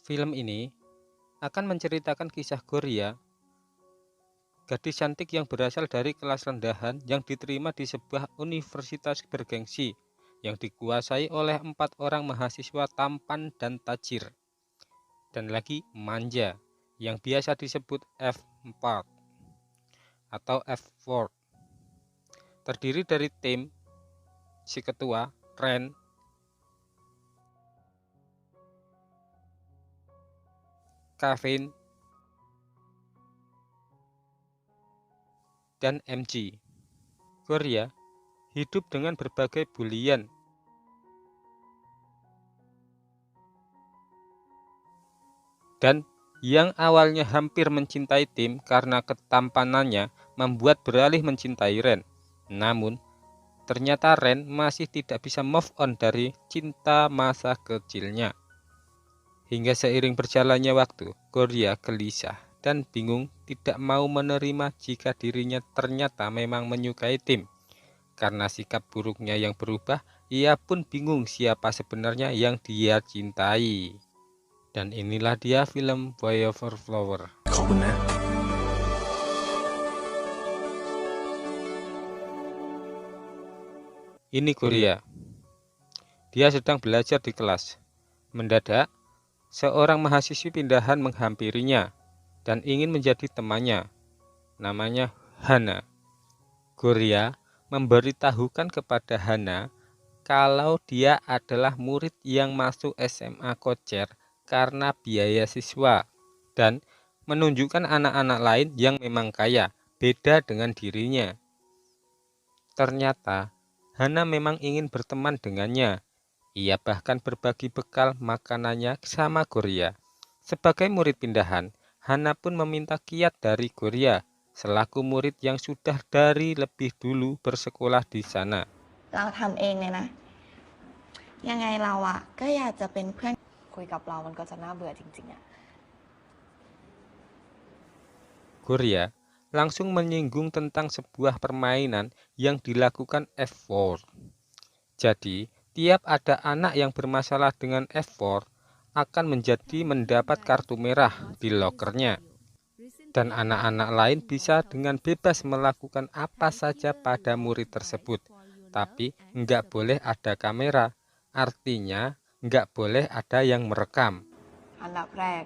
Film ini akan menceritakan kisah Gloria, gadis cantik yang berasal dari kelas rendahan yang diterima di sebuah universitas bergengsi yang dikuasai oleh 4 orang mahasiswa tampan dan tajir, dan lagi manja yang biasa disebut F4 atau F4. Terdiri dari tim si ketua, Ren, Kevin, dan MG. Gloria hidup dengan berbagai bulian dan yang awalnya hampir mencintai Tim karena ketampanannya membuat beralih mencintai Ren. Namun, ternyata Ren masih tidak bisa move on dari cinta masa kecilnya. Hingga seiring berjalannya waktu, Gloria gelisah dan bingung tidak mau menerima jika dirinya ternyata memang menyukai Tim. Karena sikap buruknya yang berubah, ia pun bingung siapa sebenarnya yang dia cintai. Dan inilah dia film Boy Over Flower. ขอบคุณนะ Ini Gloria. Dia sedang belajar di kelas. Mendadak, seorang mahasiswi pindahan menghampirinya dan ingin menjadi temannya. Namanya Hana. Gloria memberitahukan kepada Hana kalau dia adalah murid yang masuk SMA Kocer karena biaya siswa dan menunjukkan anak-anak lain yang memang kaya, beda dengan dirinya. Ternyata Hana memang ingin berteman dengannya. Ia bahkan berbagi bekal makanannya sama Gloria. Sebagai murid pindahan, Hana pun meminta kiat dari Gloria selaku murid yang sudah dari lebih dulu bersekolah di sana. เราทำเองเลยนะ ยังไงเราอ่ะก็อยากจะเป็นเพื่อน คุยกับเรามันก็จะน่าเบื่อจริงๆอะ Gloria langsung menyinggung tentang sebuah permainan yang dilakukan F4. Jadi, tiap ada anak yang bermasalah dengan F4 akan mendapat kartu merah di lokernya. Dan anak-anak lain bisa dengan bebas melakukan apa saja pada murid tersebut. Tapi nggak boleh ada kamera, artinya nggak boleh ada yang merekam. อันดับแรก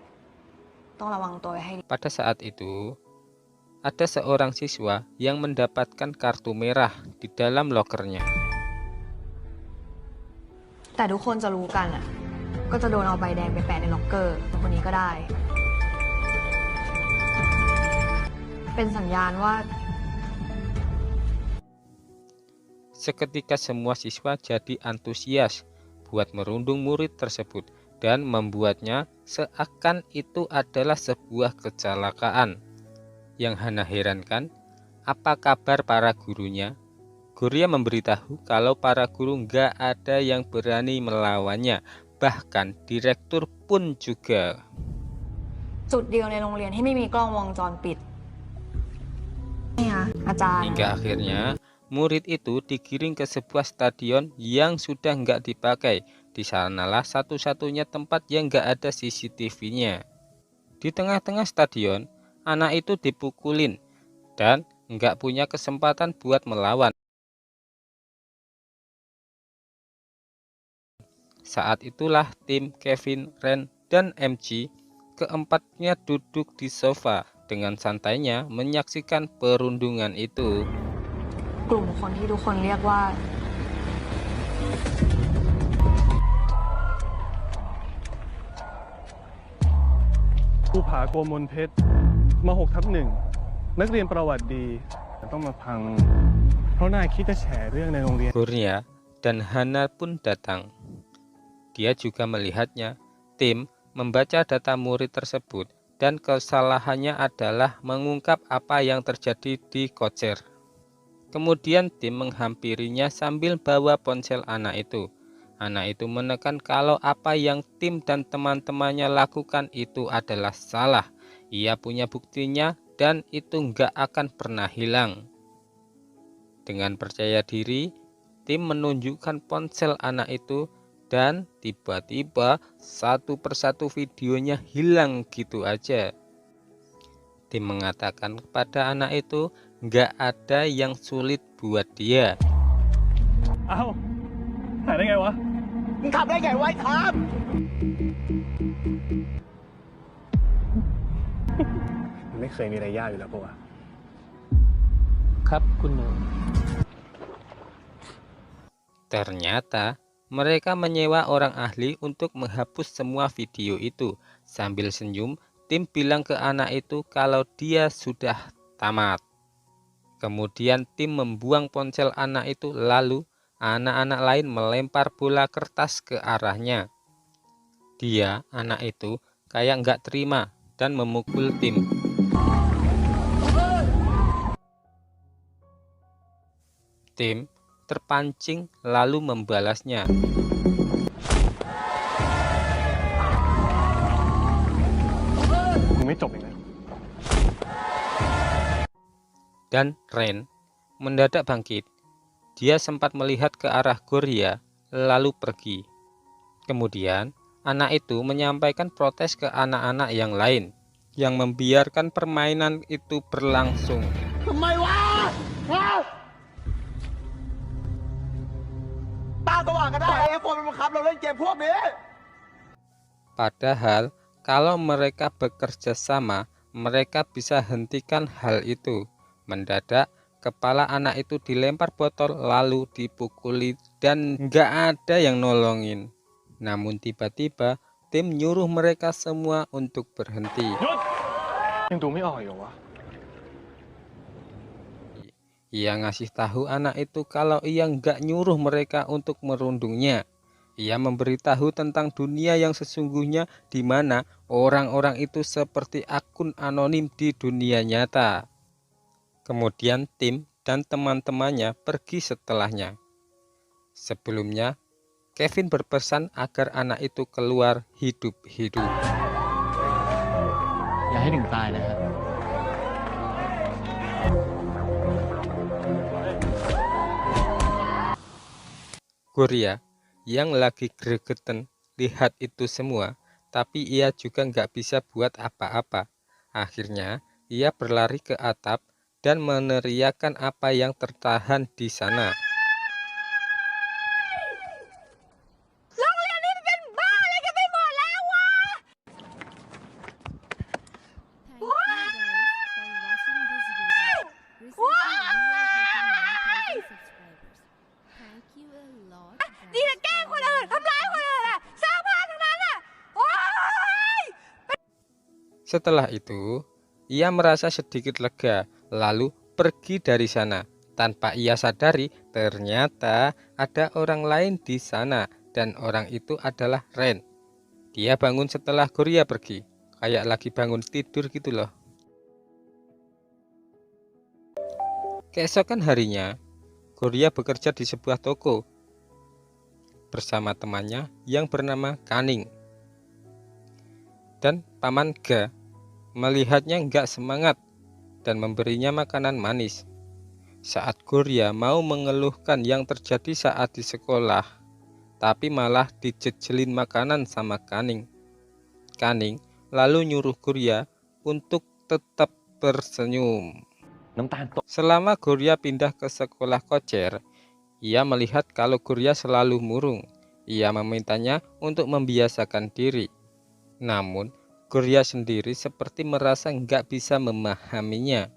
ต้องระวังตัวให้ดี Pada saat itu, ada seorang siswa yang mendapatkan kartu merah di dalam lokernya. แต่ทุกคนจะรู้กันอ่ะ ก็จะโดนเอาใบแดงไปแปะในล็อกเกอร์คนนี้ก็ได้ เป็นสัญญาณว่า Seketika semua siswa jadi antusias buat merundung murid tersebut dan membuatnya seakan itu adalah sebuah kecelakaan. Yang Hana herankan, apa kabar para gurunya? Gloria memberitahu kalau para guru nggak ada yang berani melawannya, bahkan direktur pun juga. จุดเดียวในโรงเรียนที่ไม่มีกล้องวงจรปิดนี่ค่ะอาจารย์ Hingga akhirnya murid itu digiring ke sebuah stadion yang sudah nggak dipakai. Di sanalah satu-satunya tempat yang nggak ada CCTV-nya. Di tengah-tengah stadion, anak itu dipukulin dan nggak punya kesempatan buat melawan. Saat itulah tim Kevin, Ren, dan MG keempatnya duduk di sofa dengan santainya menyaksikan perundungan itu. กลุ่มคนที่ทุกคนเรียกว่า ภูผาโกมลเพชรม6/1 นักเรียนประวัติดีต้องมาพัง เพราะนายคิดจะแฉเรื่องในโรงเรียน Gloria dan Hana pun datang. Dia juga melihatnya. Tim membaca data murid tersebut dan kesalahannya adalah mengungkap apa yang terjadi di Kocer. Kemudian tim menghampirinya sambil bawa ponsel anak itu. Anak itu menekan kalau apa yang tim dan teman-temannya lakukan itu adalah salah. Ia punya buktinya dan itu nggak akan pernah hilang. Dengan percaya diri, tim menunjukkan ponsel anak itu Dan tiba-tiba satu persatu videonya hilang gitu aja. Tim mengatakan kepada anak itu nggak ada yang sulit buat dia. เอ้าถ่ายได้ไงวะ มึงทำได้ไงวะไอ้ทาม มันไม่เคยมีอะไรยากอยู่แล้วปะวะ ครับคุณหนู Ternyata mereka menyewa orang ahli untuk menghapus semua video itu. Sambil senyum, tim bilang ke anak itu kalau dia sudah tamat. Kemudian tim membuang ponsel anak itu, lalu anak-anak lain melempar bola kertas ke arahnya. Dia, anak itu, kayak nggak terima dan memukul tim. Tim terpancing lalu membalasnya. Dan Ren mendadak bangkit. Dia sempat melihat ke arah Goria lalu pergi. Kemudian anak itu menyampaikan protes ke anak-anak yang lain yang membiarkan permainan itu berlangsung. ทำไมวะตาสว่างก็ได้ไอ้โฟนมันบังคับเราเล่นเกมพวกนี้ Padahal kalau mereka bekerja sama, mereka bisa hentikan hal itu. Mendadak kepala anak itu dilempar botol lalu dipukuli dan nggak ada yang nolongin. Namun tiba-tiba tim nyuruh mereka semua untuk berhenti. ยังดูไม่ออกอยู่วะ Ia ngasih tahu anak itu kalau ia nggak nyuruh mereka untuk merundungnya. Ia memberitahu tentang dunia yang sesungguhnya di mana orang-orang itu seperti akun anonim di dunia nyata. Kemudian tim dan teman-temannya pergi setelahnya. Sebelumnya, Kevin berpesan agar anak itu keluar hidup-hidup. อย่าให้ถึงตายนะฮะ Goria yang lagi gregetan lihat itu semua, tapi ia juga nggak bisa buat apa-apa. Akhirnya ia berlari ke atap dan meneriakkan apa yang tertahan di sana. Setelah itu, ia merasa sedikit lega, lalu pergi dari sana. Tanpa ia sadari, ternyata ada orang lain di sana, dan orang itu adalah Ren. Dia bangun setelah Goria pergi, kayak lagi bangun tidur gitu loh. Keesokan harinya, Goria bekerja di sebuah toko bersama temannya yang bernama Kaning. Dan Paman Ga melihatnya nggak semangat dan memberinya makanan manis. Saat Goria mau mengeluhkan yang terjadi saat di sekolah, tapi malah dijejelin makanan sama Kaning. Kaning lalu nyuruh Goria untuk tetap tersenyum. Selama Goria pindah ke sekolah kocer, ia melihat kalau Goria selalu murung. Ia memintanya untuk membiasakan diri. Namun Goria sendiri seperti merasa nggak bisa memahaminya.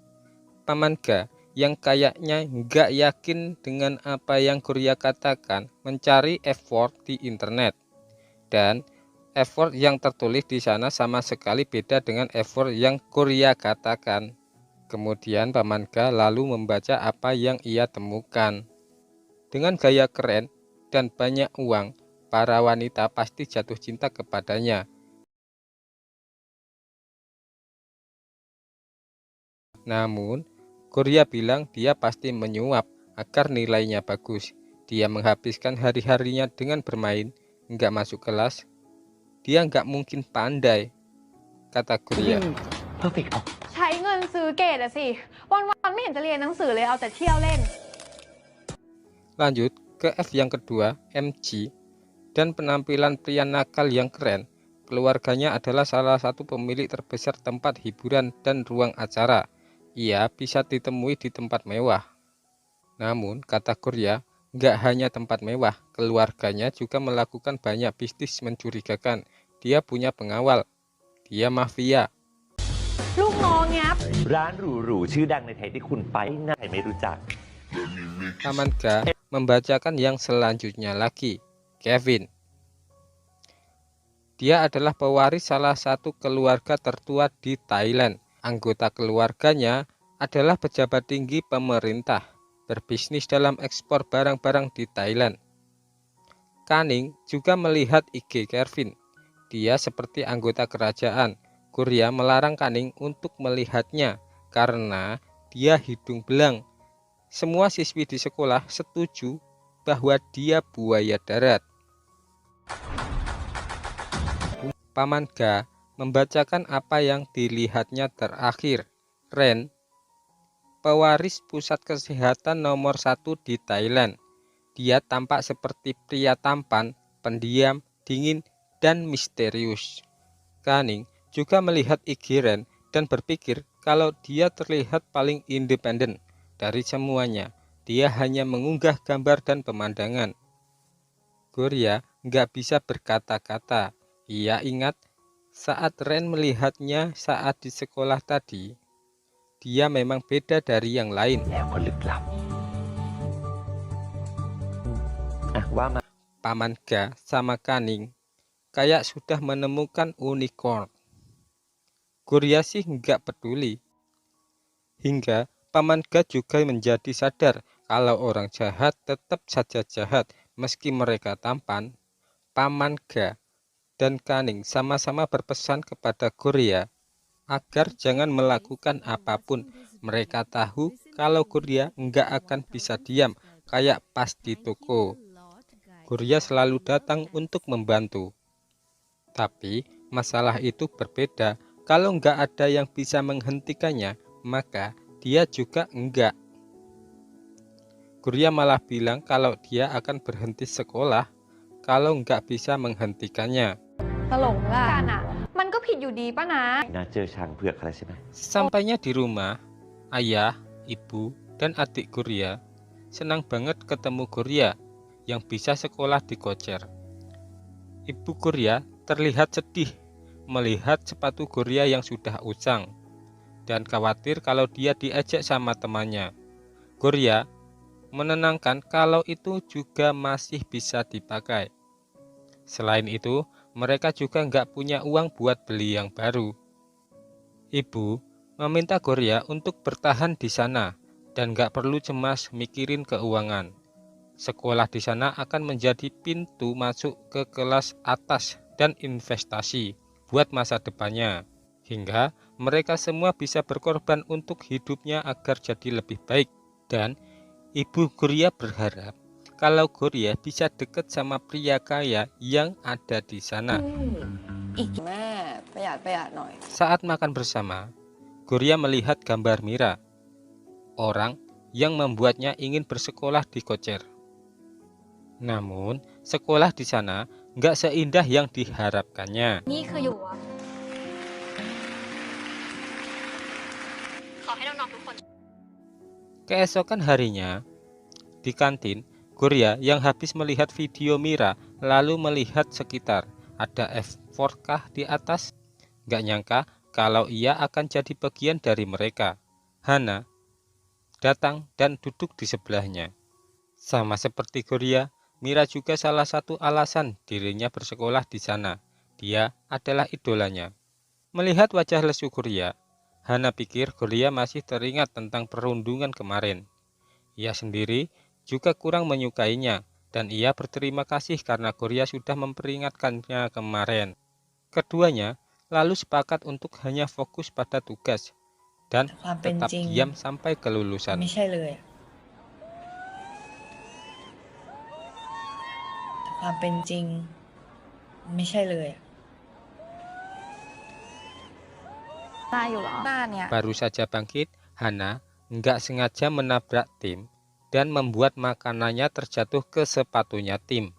Paman Ga yang kayaknya nggak yakin dengan apa yang Goria katakan mencari effort di internet. Dan effort yang tertulis di sana sama sekali beda dengan effort yang Goria katakan. Kemudian Paman Ga lalu membaca apa yang ia temukan. Dengan gaya keren dan banyak uang, para wanita pasti jatuh cinta kepadanya. Namun, Goria bilang dia pasti menyuap agar nilainya bagus. Dia menghabiskan hari-harinya dengan bermain, nggak masuk kelas. Dia nggak mungkin pandai, kata Goria. ใช้เงินซื้อเกรดอะสิ วันๆไม่เห็นจะเรียนหนังสือเลยเอาแต่เที่ยวเล่น Lanjut ke F yang kedua, MG. dan penampilan pria nakal yang keren, keluarganya adalah salah satu pemilik terbesar tempat hiburan dan ruang acara. Ia bisa ditemui di tempat mewah. Namun, kata Korea, nggak hanya tempat mewah, keluarganya juga melakukan banyak bisnis mencurigakan. Dia punya pengawal, dia mafia. ลูกน้องงับ ร้านหรูๆชื่อดังในไทยที่คุณไปน่าใครไม่รู้จัก Paman Ga membacakan yang selanjutnya lagi, Kevin. Dia adalah pewaris salah satu keluarga tertua di Thailand. Anggota keluarganya adalah pejabat tinggi pemerintah, berbisnis dalam ekspor barang-barang di Thailand. Kaning juga melihat IG Kevin. Dia seperti anggota kerajaan. Korea melarang Kaning untuk melihatnya karena dia hidung belang. Semua siswi di sekolah setuju bahwa dia buaya darat. Paman Ga membacakan apa yang dilihatnya terakhir. Ren, pewaris pusat kesehatan nomor 1 di Thailand. Dia tampak seperti pria tampan, pendiam, dingin, dan misterius. Kaning juga melihat IG Ren dan berpikir kalau dia terlihat paling independen dari semuanya. Dia hanya mengunggah gambar dan pemandangan. Korea nggak bisa berkata-kata. Ia ingat saat Ren melihatnya saat di sekolah tadi, dia memang beda dari yang lain. แล้วก็ลึกลับว่ามา Paman Ga sama Kaning kayak sudah menemukan unicorn. Korea sih nggak peduli. Hingga Paman Ga juga menjadi sadar kalau orang jahat tetap saja jahat meski mereka tampan. Paman Ga dan Kaning sama-sama berpesan kepada Korea agar jangan melakukan apapun. Mereka tahu kalau Korea nggak akan bisa diam kayak pas di toko. Korea selalu datang untuk membantu. Tapi masalah itu berbeda. Kalau nggak ada yang bisa menghentikannya, maka dia juga enggak. Korea malah bilang kalau dia akan berhenti sekolah kalau nggak bisa menghentikannya. ตลกกันอ่ะ มันก็ผิดอยู่ดีป่ะนะ น่าเจอช้างเผือกอะไรใช่ไหม Sampainya di rumah, ayah, ibu, dan adik Korea senang banget ketemu Korea yang bisa sekolah di Kocer. Ibu Korea terlihat sedih melihat sepatu Korea yang sudah usang dan khawatir kalau dia diajak sama temannya. Korea menenangkan kalau itu juga masih bisa dipakai. Selain itu, mereka juga nggak punya uang buat beli yang baru. Ibu meminta Korea untuk bertahan di sana dan nggak perlu cemas mikirin keuangan. Sekolah di sana akan menjadi pintu masuk ke kelas atas dan investasi buat masa depannya. Hingga mereka semua bisa berkorban untuk hidupnya agar jadi lebih baik. Dan Ibu Korea berharap kalau Korea bisa dekat sama pria kaya yang ada di sana. อีกแม่ประหยัดหน่อย Saat makan bersama, Korea melihat gambar Mira, orang yang membuatnya ingin bersekolah di Kocer. Namun, sekolah di sana nggak seindah yang diharapkannya. นี่คืออยู่อะขอให้น้องๆทุกคน Keesokan harinya, di kantin, Korea yang habis melihat video Mira lalu melihat sekitar. Ada F4K di atas. Gak nyangka kalau ia akan jadi bagian dari mereka. Hana datang dan duduk di sebelahnya. Sama seperti Korea, Mira juga salah satu alasan dirinya bersekolah di sana. Dia adalah idolanya. Melihat wajah lesu Korea, Hana pikir Korea masih teringat tentang perundungan kemarin. Ia sendiri juga kurang menyukainya, dan ia berterima kasih karena Korea sudah memperingatkannya kemarin. Keduanya lalu sepakat untuk hanya fokus pada tugas dan tetap diam sampai kelulusan. ไม่ใช่เลยอะแต่ความเป็นจริงไม่ใช่เลยอะ ตายอยู่เหรอ หน้าเนี่ย Baru saja bangkit, Hana nggak sengaja menabrak Tim dan membuat makanannya terjatuh ke sepatunya Tim.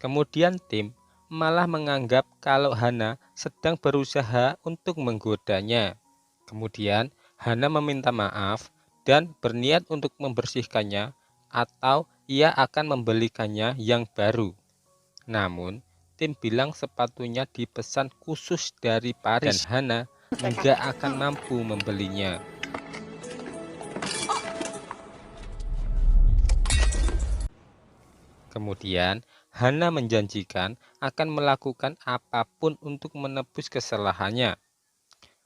Kemudian Tim malah menganggap kalau Hana sedang berusaha untuk menggodanya. Kemudian Hana meminta maaf dan berniat untuk membersihkannya atau ia akan membelikannya yang baru. Namun Tim bilang sepatunya dipesan khusus dari Paris dan Hana enggak akan mampu membelinya. Kemudian Hana menjanjikan akan melakukan apapun untuk menebus kesalahannya.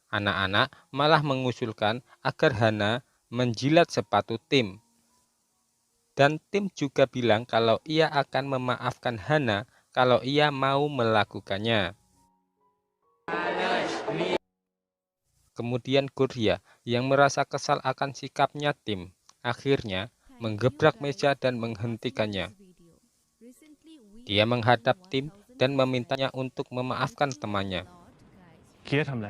Anak-anak malah mengusulkan agar Hana menjilat sepatu Tim. Dan Tim juga bilang kalau ia akan memaafkan Hana kalau ia mau melakukannya. Kemudian Gurya yang merasa kesal akan sikapnya Tim akhirnya menggebrak meja dan menghentikannya. Dia menghadap Tim dan memintanya untuk memaafkan temannya. คิดจะทำอะไร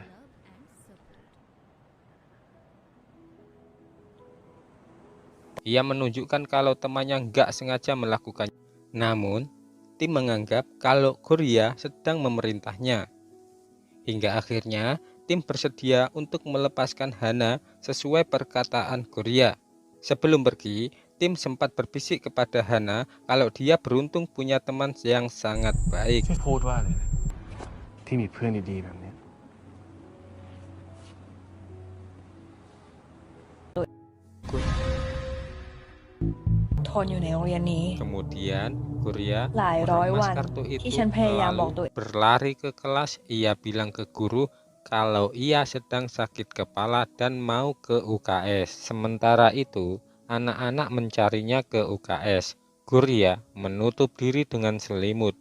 Ia menunjukkan kalau temannya nggak sengaja melakukannya. Namun, Tim menganggap kalau Gurya sedang memerintahnya. Hingga akhirnya, Tim bersedia untuk melepaskan Hana sesuai perkataan Gurya. Sebelum pergi, Tim sempat berbisik kepada Hana kalau dia beruntung punya teman yang sangat baik. ช่วยพูดว่าอะไรนะที่มีเพื่อนดีๆแบบนี้ ทนอยู่ในโรงเรียนนี้ Kemudian Gurya หลายร้อยวัน meremas kartu itu ที่ฉันพยายามบอกตัว lalu berlari ke kelas. Ia bilang ke guru kalau ia sedang sakit kepala dan mau ke UKS. Sementara itu, anak-anak mencarinya ke UKS. Gurya menutup diri dengan selimut.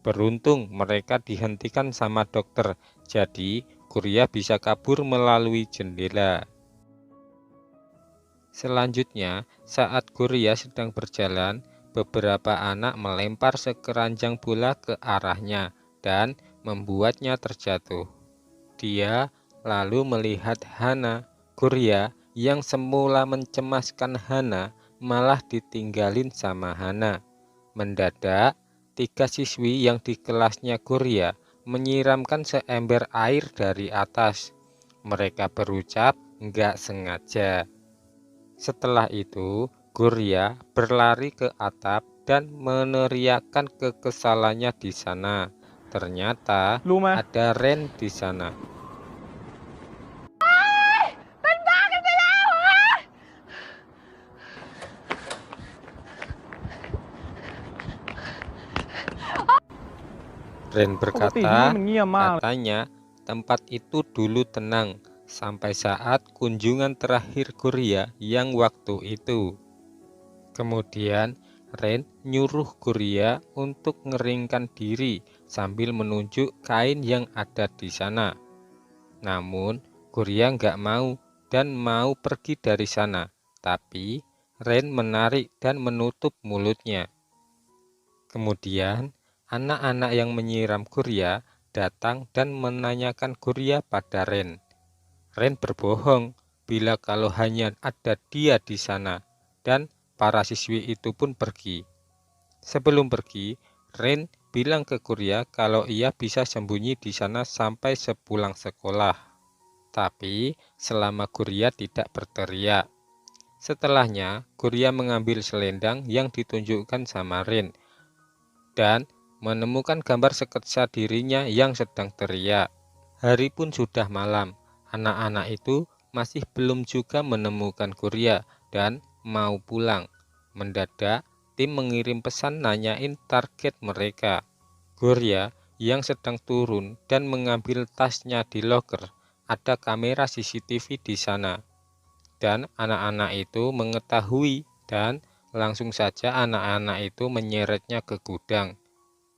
Beruntung mereka dihentikan sama dokter, jadi Gurya bisa kabur melalui jendela. Selanjutnya, saat Gurya sedang berjalan, beberapa anak melempar sekeranjang bola ke arahnya dan membuatnya terjatuh. Dia lalu melihat Hana. Gurya yang semula mencemaskan Hana malah ditinggalin sama Hana. Mendadak, 3 siswi yang di kelasnya Gurya menyiramkan seember air dari atas. Mereka berucap nggak sengaja. Setelah itu, Gurya berlari ke atap dan meneriakkan kekesalannya di sana. Ternyata รู้ไหม ada Ren di sana. Ren ปกติที่ berkata, นี่มันเงียบมาก katanya tempat itu dulu tenang sampai saat kunjungan terakhir Gurya yang waktu itu. Kemudian Ren nyuruh Gurya untuk ngeringkan diri sambil menunjuk kain yang ada di sana. Namun Gurya nggak mau dan mau pergi dari sana, tapi Ren menarik dan menutup mulutnya. Kemudian anak-anak yang menyiram Gurya datang dan menanyakan Gurya pada Ren. Ren berbohong bila kalau hanya ada dia di sana dan para siswi itu pun pergi. Sebelum pergi, Ren bilang ke Gurya kalau ia bisa sembunyi di sana sampai sepulang sekolah. Tapi selama Gurya tidak berteriak. Setelahnya, Gurya mengambil selendang yang ditunjukkan sama Ren dan menemukan gambar sketsa dirinya yang sedang teriak. Hari pun sudah malam. Anak-anak itu masih belum juga menemukan Gurya dan mau pulang. Mendadak, Tim mengirim pesan nanyain target mereka. Gurya yang sedang turun dan mengambil tasnya di loker. Ada kamera CCTV di sana. Dan anak-anak itu mengetahui dan langsung saja anak-anak itu menyeretnya ke gudang.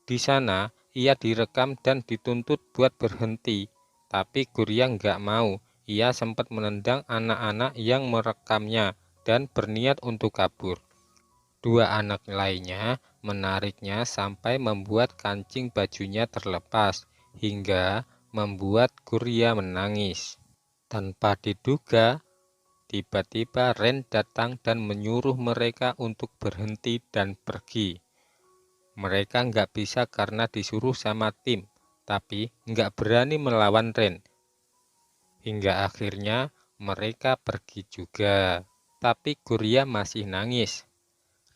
Di sana, ia direkam dan dituntut buat berhenti. Tapi Gurya nggak mau. Ia sempat menendang anak-anak yang merekamnya dan berniat untuk kabur. 2 anak lainnya menariknya sampai membuat kancing bajunya terlepas hingga membuat Gurya menangis. Tanpa diduga, tiba-tiba Ren datang dan menyuruh mereka untuk berhenti dan pergi. Mereka nggak bisa karena disuruh sama tim, tapi nggak berani melawan Ren. Hingga akhirnya mereka pergi juga. Tapi Guria masih nangis.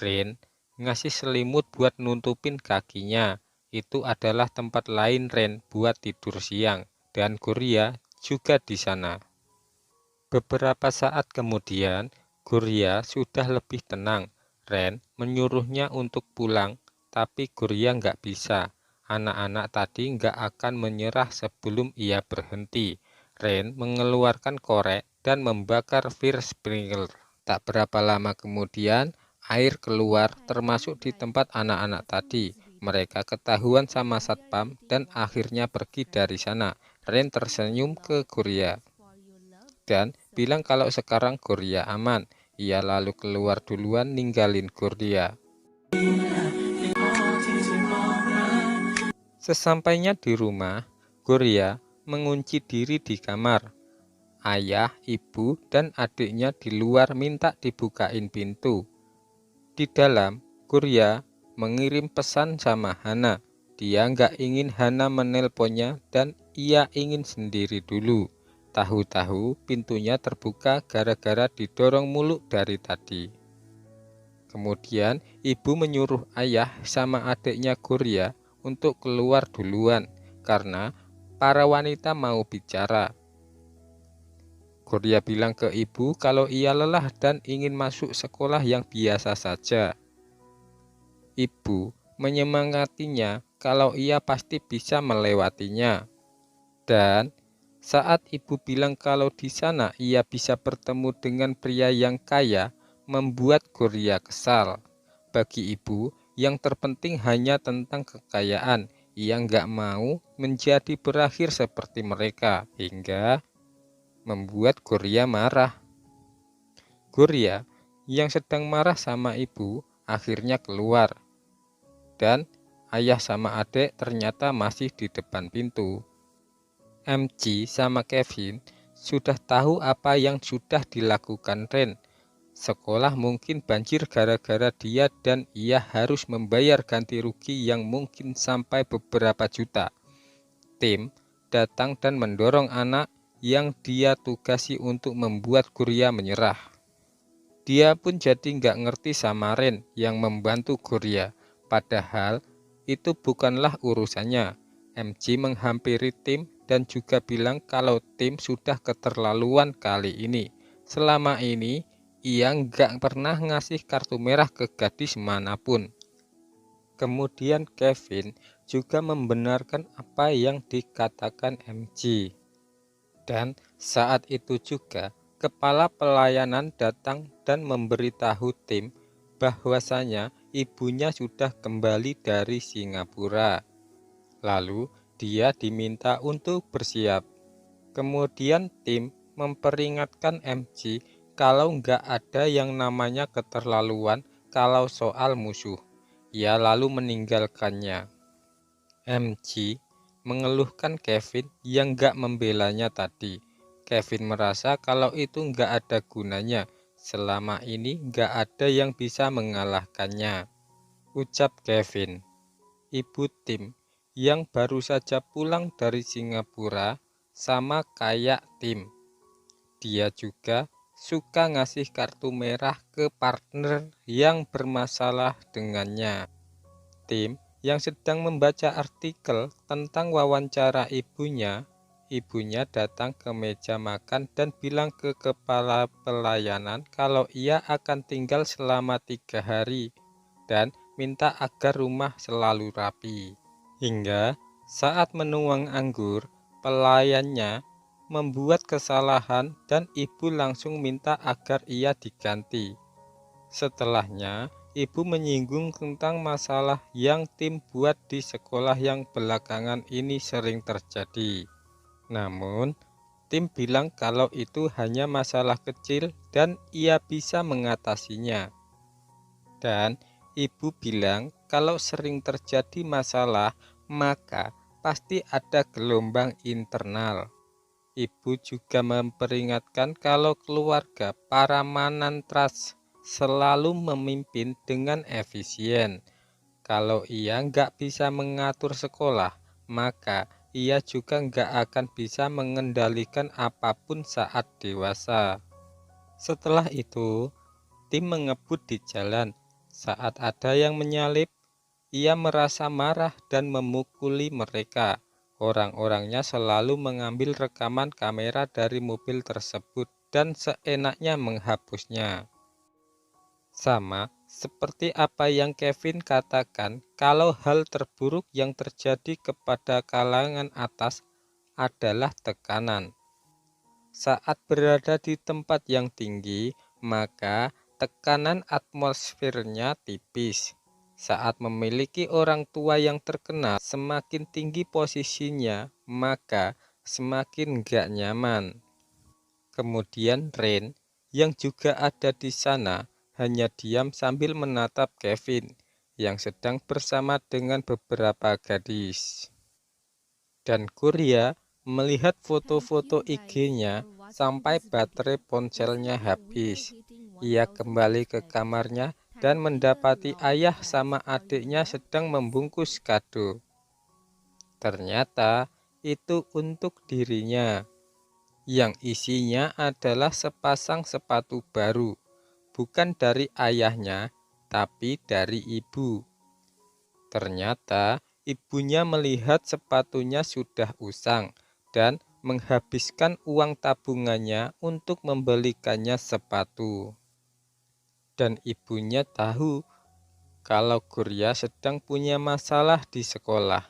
Ren ngasih selimut buat nutupin kakinya. Itu adalah tempat lain Ren buat tidur siang. Dan Guria juga di sana. Beberapa saat kemudian, Guria sudah lebih tenang. Ren menyuruhnya untuk pulang, tapi Guria nggak bisa. Anak-anak tadi nggak akan menyerah sebelum ia berhenti. Ren mengeluarkan korek dan membakar fire sprinkler. Tak berapa lama kemudian, air keluar termasuk di tempat anak-anak tadi. Mereka ketahuan sama satpam dan akhirnya pergi dari sana. Ren tersenyum ke Guria dan bilang kalau sekarang Guria aman. Ia lalu keluar duluan ninggalin Guria. Sesampainya di rumah, Guria mengunci diri di kamar. Ayah, ibu, dan adiknya di luar minta dibukain pintu. Di dalam, Guria mengirim pesan sama Hana. Dia nggak ingin Hana menelponnya dan ia ingin sendiri dulu. Tahu-tahu pintunya terbuka gara-gara didorong mulu dari tadi. Kemudian ibu menyuruh ayah sama adiknya Guria untuk keluar duluan karena para wanita mau bicara. Guria bilang ke ibu kalau ia lelah dan ingin masuk sekolah yang biasa saja. Ibu menyemangatinya kalau ia pasti bisa melewatinya. Dan saat ibu bilang kalau di sana ia bisa bertemu dengan pria yang kaya, membuat Guria kesal. Bagi ibu, yang terpenting hanya tentang kekayaan. Ia nggak mau menjadi berakhir seperti mereka, hingga membuat Guria marah. Guria yang sedang marah sama ibu akhirnya keluar. Dan ayah sama adik ternyata masih di depan pintu. MC sama Kevin sudah tahu apa yang sudah dilakukan Ren. Sekolah mungkin banjir gara-gara dia dan ia harus membayar ganti rugi yang mungkin sampai beberapa juta. Tim datang dan mendorong anak yang dia tugasi untuk membuat Guria menyerah. Dia pun jadi nggak ngerti sama Ren yang membantu Guria. Padahal itu bukanlah urusannya. MC menghampiri tim dan juga bilang kalau tim sudah keterlaluan kali ini. Selama ini ia nggak pernah ngasih kartu merah ke gadis manapun. Kemudian Kevin juga membenarkan apa yang dikatakan MC. Dan saat itu juga kepala pelayanan datang dan memberitahu tim bahwasanya ibunya sudah kembali dari Singapura. Lalu dia diminta untuk bersiap. Kemudian tim memperingatkan MC kalau nggak ada yang namanya keterlaluan kalau soal musuh. Ia lalu meninggalkannya. MC mengeluhkan Kevin yang nggak membelanya tadi. Kevin merasa kalau itu nggak ada gunanya. Selama ini nggak ada yang bisa mengalahkannya. Ucap Kevin. Ibu tim yang baru saja pulang dari Singapura sama kayak tim. Dia juga suka ngasih kartu merah ke partner yang bermasalah dengannya. Tim yang sedang membaca artikel tentang wawancara ibunya datang ke meja makan dan bilang ke kepala pelayanan kalau ia akan tinggal selama 3 hari dan minta agar rumah selalu rapi. Hingga saat menuang anggur, pelayannya membuat kesalahan dan ibu langsung minta agar ia diganti. Setelahnya, ibu menyinggung tentang masalah yang tim buat di sekolah yang belakangan ini sering terjadi. Namun, tim bilang kalau itu hanya masalah kecil dan ia bisa mengatasinya. Dan ibu bilang kalau sering terjadi masalah, maka pasti ada gelombang internal. Ibu juga memperingatkan kalau keluarga para manantras selalu memimpin dengan efisien. Kalau ia nggak bisa mengatur sekolah, maka ia juga nggak akan bisa mengendalikan apapun saat dewasa. Setelah itu, Tim mengebut di jalan. Saat ada yang menyalip, ia merasa marah dan memukuli mereka. Orang-orangnya selalu mengambil rekaman kamera dari mobil tersebut dan seenaknya menghapusnya. Sama seperti apa yang Kevin katakan, kalau hal terburuk yang terjadi kepada kalangan atas adalah tekanan. Saat berada di tempat yang tinggi, maka tekanan atmosfernya tipis. Saat memiliki orang tua yang terkenal, semakin tinggi posisinya, maka semakin gak nyaman. Kemudian Rain, yang juga ada di sana, hanya diam sambil menatap Kevin, yang sedang bersama dengan beberapa gadis. Dan Kurya melihat foto-foto IG-nya sampai baterai ponselnya habis. Ia kembali ke kamarnya dan mendapati ayah sama adiknya sedang membungkus kado. Ternyata itu untuk dirinya, yang isinya adalah sepasang sepatu baru, bukan dari ayahnya, tapi dari ibu. Ternyata ibunya melihat sepatunya sudah usang dan menghabiskan uang tabungannya untuk membelikannya sepatu. Dan ibunya tahu kalau Kurya sedang punya masalah di sekolah.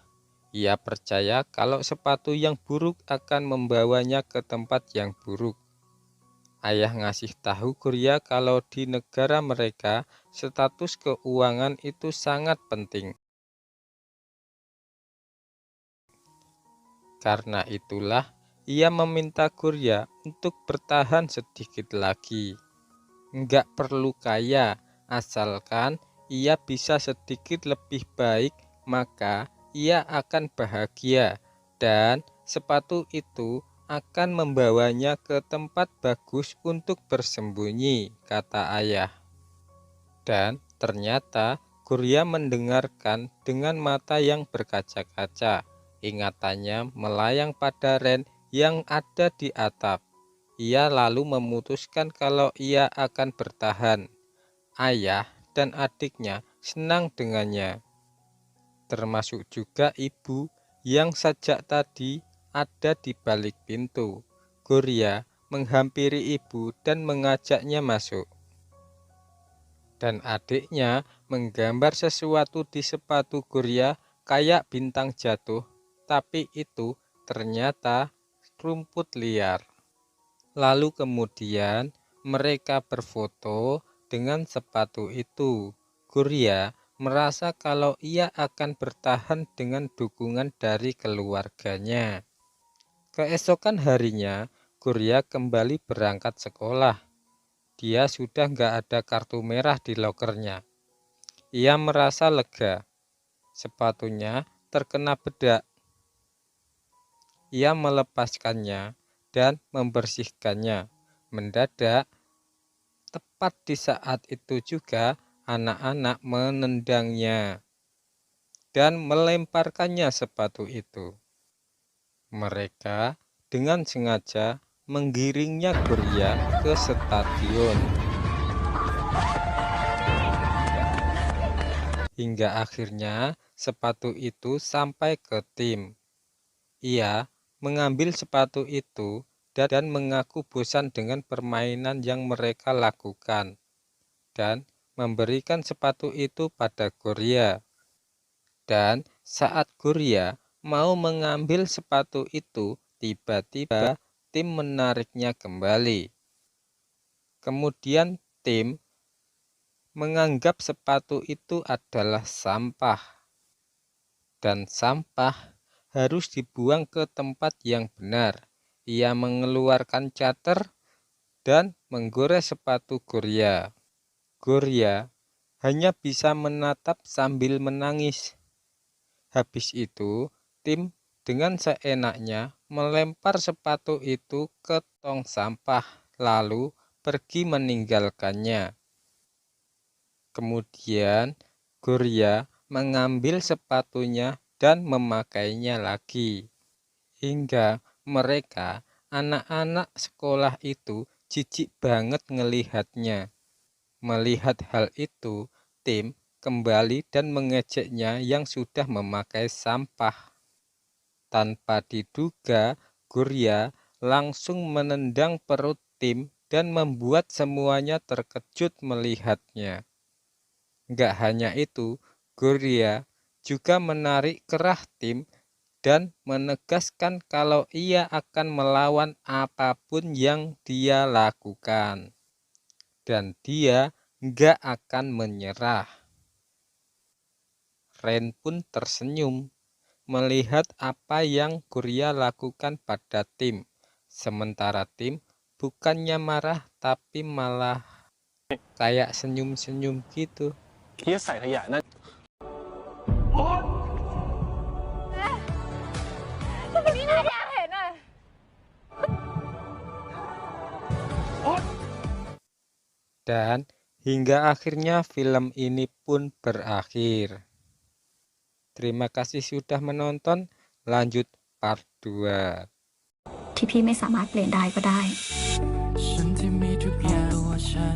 Ia percaya kalau sepatu yang buruk akan membawanya ke tempat yang buruk. Ayah ngasih tahu Kurya kalau di negara mereka status keuangan itu sangat penting. Karena itulah ia meminta Kurya untuk bertahan sedikit lagi. Nggak perlu kaya, asalkan ia bisa sedikit lebih baik, maka ia akan bahagia. Dan sepatu itu akan membawanya ke tempat bagus untuk bersembunyi, kata ayah. Dan ternyata Kurya mendengarkan dengan mata yang berkaca-kaca. Ingatannya melayang pada Ren yang ada di atap. Ia lalu memutuskan kalau ia akan bertahan. Ayah dan adiknya senang dengannya, termasuk juga ibu yang sejak tadi ada di balik pintu. Kurya menghampiri ibu dan mengajaknya masuk. Dan adiknya menggambar sesuatu di sepatu Kurya kayak bintang jatuh. Tapi itu ternyata rumput liar. Lalu kemudian mereka berfoto dengan sepatu itu. Kurya merasa kalau ia akan bertahan dengan dukungan dari keluarganya. Keesokan harinya, Kurya kembali berangkat sekolah. Dia sudah nggak ada kartu merah di lokernya. Ia merasa lega. Sepatunya terkena bedak. Ia melepaskannya dan membersihkannya. Mendadak, tepat di saat itu juga anak-anak menendangnya dan melemparkannya sepatu itu. Mereka dengan sengaja menggiringnya Kurya ke stadion. Hingga akhirnya sepatu itu sampai ke tim. Ia mengambil sepatu itu dan mengaku bosan dengan permainan yang mereka lakukan dan memberikan sepatu itu pada Kurya. Dan saat Kurya mau mengambil sepatu itu, tiba-tiba tim menariknya kembali. Kemudian tim menganggap sepatu itu adalah sampah. Dan sampah harus dibuang ke tempat yang benar. Ia mengeluarkan cutter dan menggores sepatu Kurya. Kurya hanya bisa menatap sambil menangis. Habis itu, tim dengan seenaknya melempar sepatu itu ke tong sampah, lalu pergi meninggalkannya. Kemudian Kurya mengambil sepatunya dan memakainya lagi. Hingga mereka, anak-anak sekolah itu, jijik banget ngelihatnya. Melihat hal itu, Tim kembali dan mengejeknya yang sudah memakai sampah. Tanpa diduga, Gurya langsung menendang perut Tim dan membuat semuanya terkejut melihatnya. Gak hanya itu, Gurya juga menarik kerah Tim dan menegaskan kalau ia akan melawan apapun yang dia lakukan. Dan dia gak akan menyerah. Ren pun tersenyum melihat apa yang Gurya lakukan pada Tim. Sementara Tim bukannya marah tapi malah kayak senyum-senyum gitu. ที่จะใส่ขยะนั่น Dan hingga akhirnya film ini pun berakhir. Terima kasih sudah menonton. Lanjut part 2. ที่พี่ไม่สามารถเปลี่ยนได้ก็ได้ ฉันที่